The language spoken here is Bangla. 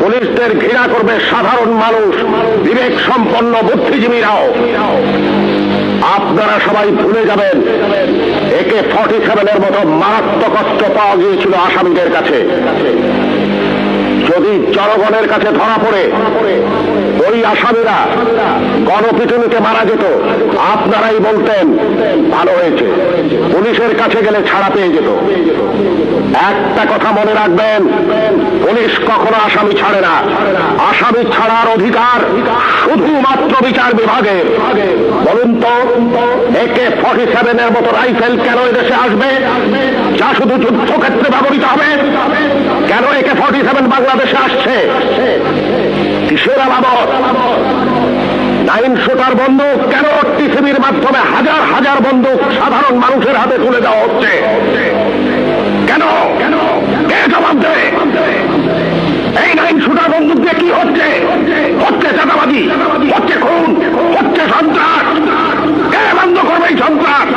পুলিশদের ঘৃণা করবে সাধারণ মানুষ, বিবেক সম্পন্ন বুদ্ধিজীবীরাও। আপনারা সবাই ভুলে যাবেন AK-47 মতো মারাত্মক অস্ত্র পাওয়া গিয়েছিল আসামিদের কাছে। যদি জনগণের কাছে ধরা পড়ে ওই আসামিরা গণপিটুনিতে মারা যেত, আপনারাই বলতেন ভালো হয়েছে, পুলিশের কাছে গেলে ছাড়া পেয়ে যেত। একটা কথা মনে রাখবেন, পুলিশ কখনো আসামি ছাড়ে না। আসামি ছাড়ার অধিকার শুধুমাত্র বিচার বিভাগের। বলুন তো, AK-47 মতো রাইফেল কেন এদেশে আসবে, যা শুধু যুদ্ধক্ষেত্রে ব্যবহৃত হবে? কেন AK-47 বাংলাদেশে আসছে? কিসের আলামত? 9 শুটার বন্দুক কেন টিসিবির মাধ্যমে হাজার হাজার বন্দুক সাধারণ মানুষের হাতে তুলে দেওয়া হচ্ছে? কেন? কে জবাব দেবে? এই 9 শুটার বন্দুক দিয়ে কি হচ্ছে? হচ্ছে চাঁদাবাজি, হচ্ছে খুন, হচ্ছে সন্ত্রাস। কে বন্ধ করবে এই সন্ত্রাস?